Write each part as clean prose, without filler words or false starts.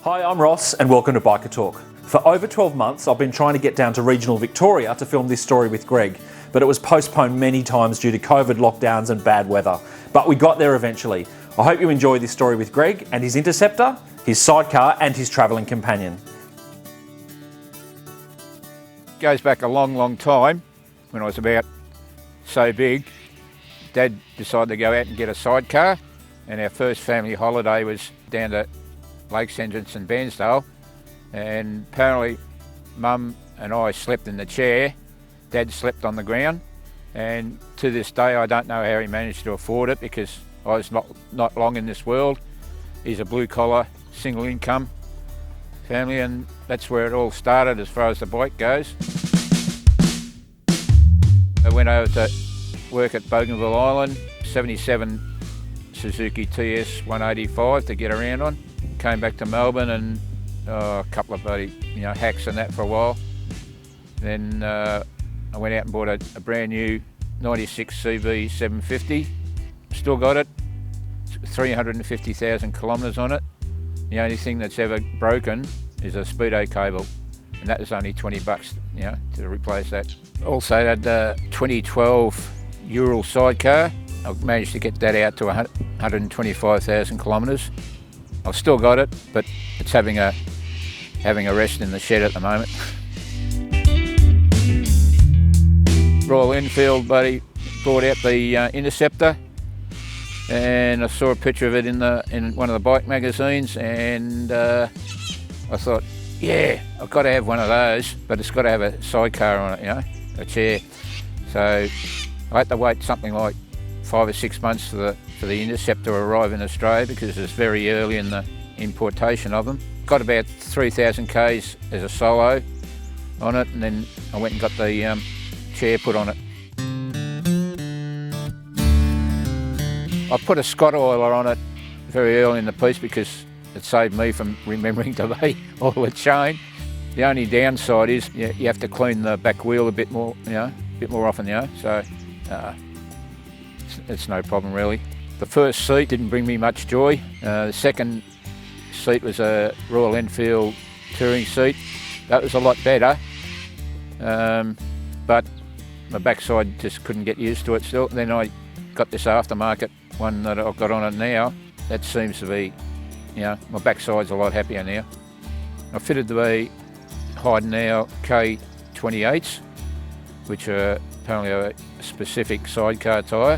Hi, I'm Ross and welcome to Biker Talk. For over 12 months, I've been trying to get down to regional Victoria to film this story with Greg, but it was postponed many times due to COVID lockdowns and bad weather. But we got there eventually. I hope you enjoy this story with Greg and his Interceptor, his sidecar and his travelling companion. Goes back a long time. When I was about so big, Dad decided to go out and get a sidecar, and our first family holiday was down to Lakes Entrance and Bairnsdale, and apparently Mum and I slept in the chair, Dad slept on the ground, and to this day I don't know how he managed to afford it, because I was not long in this world. He's a blue collar, single income family, and that's where it all started as far as the bike goes. I went over to work at Bougainville Island, 77 Suzuki TS 185 to get around on. Came back to Melbourne and a couple of bloody hacks and that for a while. Then I went out and bought a brand new 96 CV 750. Still got it, 350,000 kilometres on it. The only thing that's ever broken is a speedo cable, and that was only $20, to replace that. Also had the 2012 Ural sidecar. I managed to get that out to 125,000 kilometres. I've still got it, but it's having a rest in the shed at the moment. Royal Enfield buddy brought out the Interceptor, and I saw a picture of it in one of the bike magazines, and I thought, yeah, I've got to have one of those, but it's got to have a sidecar on it, a chair. So I had to wait something like 5 or 6 months for the Interceptor to arrive in Australia, because it's very early in the importation of them. Got about 3,000 Ks as a solo on it, and then I went and got the chair put on it. I put a Scott oiler on it very early in the piece because it saved me from remembering to oil the chain. The only downside is you have to clean the back wheel a bit more, often, so it's no problem really. The first seat didn't bring me much joy. The second seat was a Royal Enfield touring seat. That was a lot better, but my backside just couldn't get used to it still. Then I got this aftermarket one that I've got on it now. That seems to be, my backside's a lot happier now. I fitted the Heidenau K28s, which are apparently a specific sidecar tyre.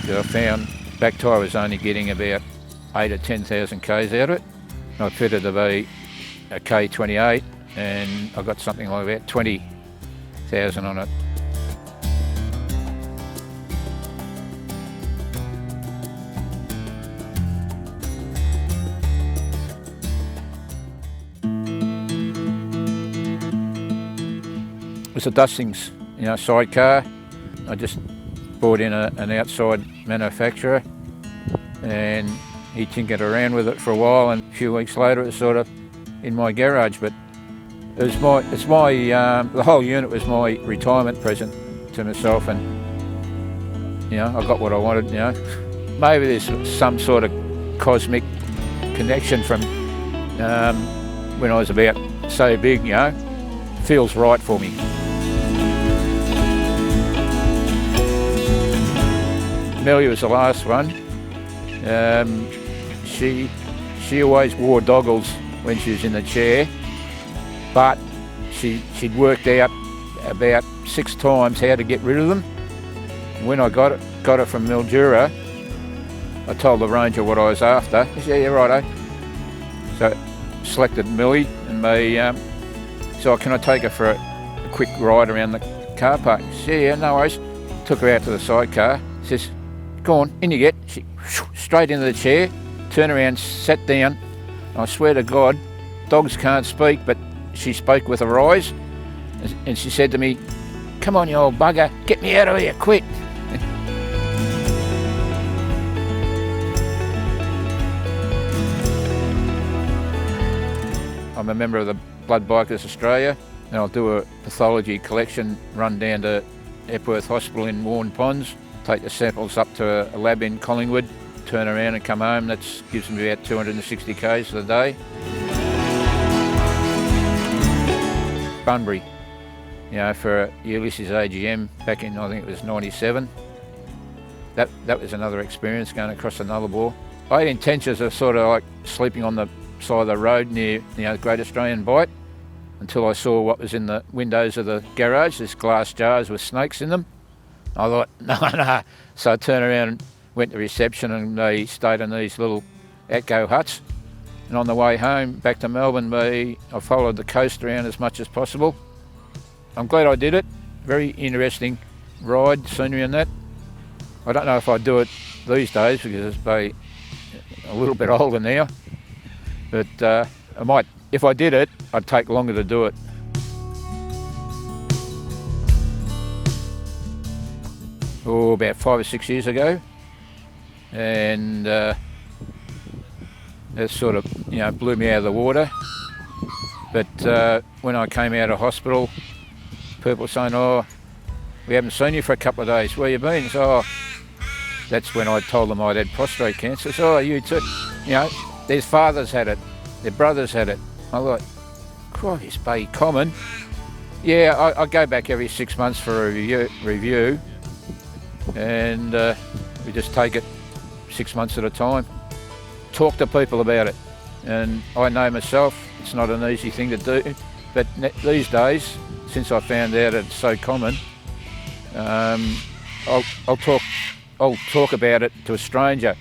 I found back tyre was only getting about 8 or 10,000 Ks out of it. I fitted a K28 and I got something like about 20,000 on it. It was a Dustings, sidecar. I just bought in an outside manufacturer, and he tinkered around with it for a while, and a few weeks later it was sort of in my garage. But the whole unit was my retirement present to myself, and I got what I wanted. Maybe there's some sort of cosmic connection from when I was about so big. Feels right for me. Millie was the last one. She always wore goggles when she was in the chair, but she'd worked out about 6 times how to get rid of them. When I got it from Mildura, I told the ranger what I was after. He said, yeah, righto. So selected Millie and me. So can I take her for a quick ride around the car park? She said, yeah, no worries. Took her out to the sidecar. Says, go on, in you get. She straight into the chair, turned around, sat down. I swear to God, dogs can't speak, but she spoke with her eyes, and she said to me, come on, you old bugger, get me out of here, quick. I'm a member of the Blood Bikers Australia, and I'll do a pathology collection run down to Epworth Hospital in Warren Ponds, take the samples up to a lab in Collingwood, turn around and come home. That gives me about 260 k's a day. Bunbury, for Ulysses AGM back in, I think it was 97. That was another experience, going across another bore. I had intentions of sort of like sleeping on the side of the road near the Great Australian Bight, until I saw what was in the windows of the garage, these glass jars with snakes in them. I thought, no. So I turned around and went to reception, and they stayed in these little Atco huts. And on the way home back to Melbourne, I followed the coast around as much as possible. I'm glad I did it. Very interesting ride, scenery and that. I don't know if I'd do it these days because it's a little bit older now. But I might, if I did it, I'd take longer to do it. Oh, about 5 or 6 years ago. And that sort of, blew me out of the water. But when I came out of hospital, people were saying, "Oh, we haven't seen you for a couple of days. Where you been?" So, that's when I told them I'd had prostate cancer. So, you too. Their fathers had it, their brothers had it. I thought, Christ, be common. Yeah, I go back every 6 months for a review, and we just take it 6 months at a time. Talk to people about it, and I know myself it's not an easy thing to do, but these days, since I found out it's so common, I'll talk about it to a stranger,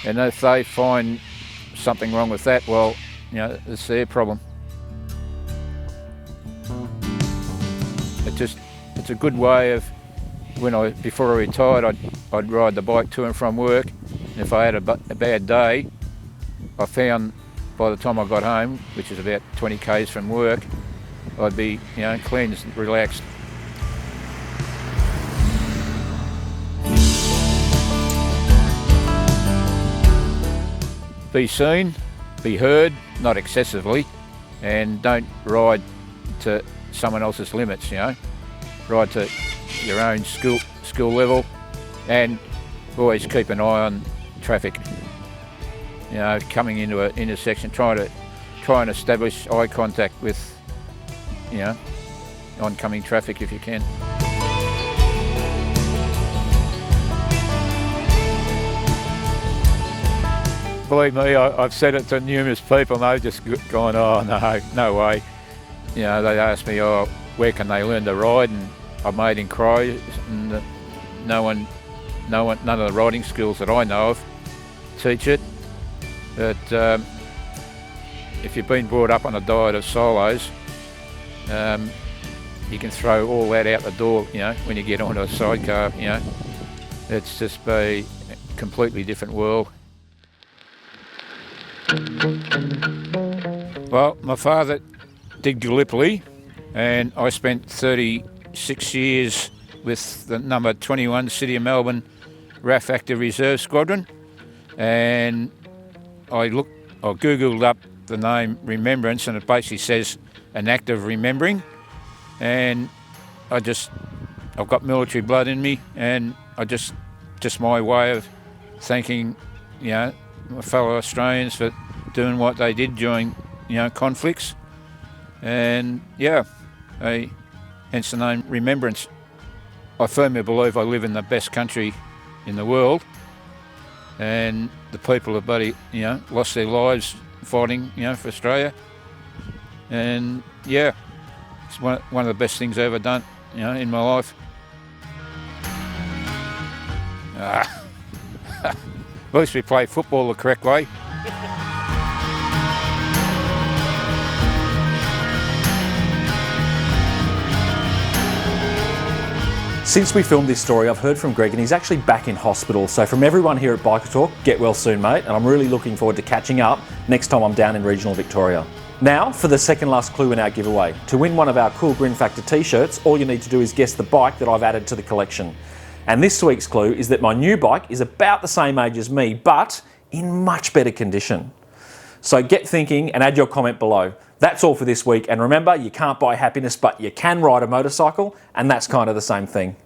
and if they find something wrong with that, well, it's their problem. It's a good way of, before I retired, I'd ride the bike to and from work, and if I had a bad day, I found by the time I got home, which is about 20 k's from work, I'd be, cleansed and relaxed. Be seen, be heard, not excessively, and don't ride to someone else's limits, Ride to your own skill level, and always keep an eye on traffic. Coming into an intersection, try and establish eye contact with, oncoming traffic if you can. Believe me, I've said it to numerous people, and they've just gone, "Oh no way." They ask me, "Oh, where can they learn to ride?" And I've made inquiries, and none of the riding schools that I know of teach it. But if you've been brought up on a diet of solos, you can throw all that out the door, when you get onto a sidecar, It's just a completely different world. Well, my father did Gallipoli, and I spent 36 years with the number 21 City of Melbourne RAF Active Reserve Squadron, and I googled up the name Remembrance, and it basically says an act of remembering, and I've got military blood in me, and just my way of thanking, my fellow Australians for doing what they did during, conflicts, and hence the name Remembrance. I firmly believe I live in the best country in the world, and the people have lost their lives fighting, for Australia, and it's one of the best things I've ever done, in my life. At least we play football the correct way. Since we filmed this story, I've heard from Greg, and he's actually back in hospital. So from everyone here at Biker Talk, get well soon, mate. And I'm really looking forward to catching up next time I'm down in regional Victoria. Now for the second last clue in our giveaway. To win one of our cool Grin Factor t-shirts, all you need to do is guess the bike that I've added to the collection. And this week's clue is that my new bike is about the same age as me, but in much better condition. So get thinking and add your comment below. That's all for this week, and remember, you can't buy happiness, but you can ride a motorcycle, and that's kind of the same thing.